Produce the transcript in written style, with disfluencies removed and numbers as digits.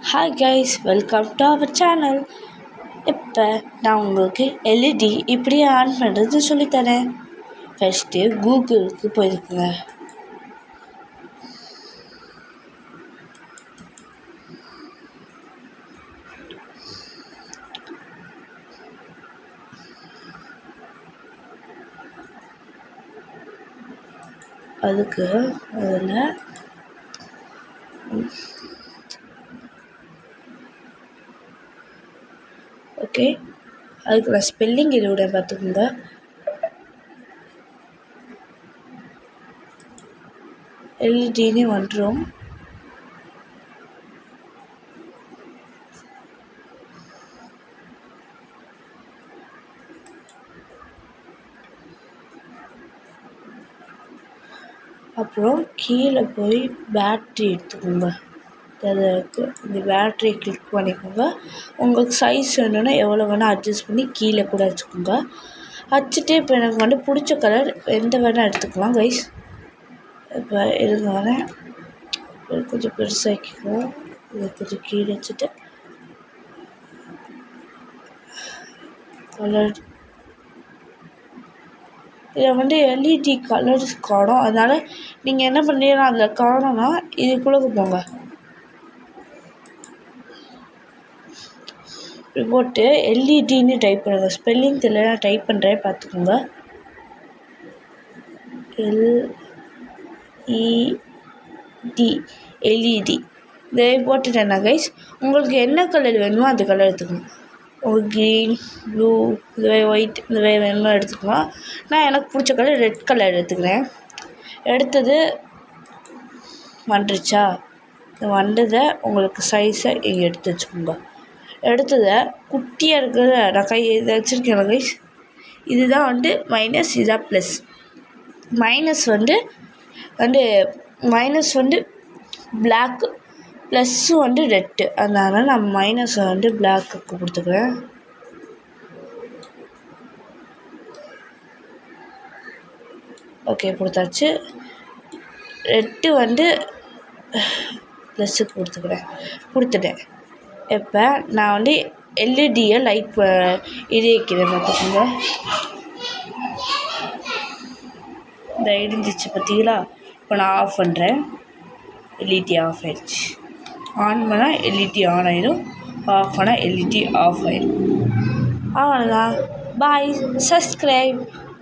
Hi guys, welcome to our channel. இப்போ நான் உங்களுக்கு எல்இடி இப்படி ஆன் பண்ணுறது சொல்லித்தரேன். ஃபஸ்ட்டு கூகுளுக்கு போயிருக்குங்க. அதுக்கு அதில் ஓகே, அதுக்கு நான் ஸ்பெல்லிங் இதோட பார்த்துக்கோங்க. எல்இடின்னு வந்துடும். அப்புறம் கீழே போய் பேட்ரி எடுத்துக்கோங்க. அதுக்கு இந்த பேட்ரியை கிளிக் பண்ணிக்கோங்க. உங்களுக்கு சைஸ் வேணும்னா எவ்வளோ வேணால் அட்ஜஸ்ட் பண்ணி கீழே கூட வச்சுக்கோங்க. வச்சுட்டு இப்போ எனக்கு பிடிச்ச கலர் எந்த வேணால் எடுத்துக்கலாம் கைஸ். இப்போ இருங்க வரேன், கொஞ்சம் பெருசாக்கிக்குவோம். இதை கொஞ்சம் கீழே வச்சுட்டு கலர் இதில் எல்இடி கலர்ஸ் காணும். அதனால் நீங்கள் என்ன பண்ணுறீங்கன்னா அதில் காணோன்னா இதுக்குள்ளே போங்க. போட்டு எல்இடின்னு டைப் பண்ணுங்கள். ஸ்பெல்லிங் தெரியல, டைப் பண்ணுறேன் பார்த்துக்கோங்க. எல்இடி இதை போட்டுட்டேன்னா கைஸ், உங்களுக்கு என்ன கலர் வேணுமோ அந்த கலர் எடுத்துக்கணும். க்ரீன், ப்ளூ, இதுவே ஒயிட், இதுவே வேணுமோ எடுத்துக்கலாம். நான் எனக்கு பிடிச்ச கலர் ரெட் கலர் எடுத்துக்கிறேன். எடுத்தது வந்துருச்சா? வந்ததை உங்களுக்கு சைஸை இங்கே எடுத்து வச்சுக்கோங்க. எடுத்ததை குட்டியாக இருக்கிறத நான் கை இதை வச்சுருக்கேன் கைஸ். இதுதான் மைனஸ், இதுதான் plus. Minus minus black, plus red. அதனால் நான் மைனஸை பிளாக்குக்கு கொடுத்துக்கிறேன். ஓகே, கொடுத்தாச்சு. ரெட்டு ப்ளஸ்ஸுக்கு கொடுத்துட்டேன். இப்போ நான் எல்இடியை லைட் இது வைக்கிறேன் பார்த்துக்கோங்க. இந்த இடிஞ்சிச்சு பார்த்தீங்களா? இப்போ நான் ஆஃப் பண்ணுறேன். எல்இடி ஆஃப் ஆயிடுச்சு. ஆன் பண்ணால் எல்இடி ஆன் ஆகிடும், ஆஃப் பண்ணால் எல்இடி ஆஃப் ஆகிடும். அவ்வளோதான். பாய், சப்ஸ்கிரைப்.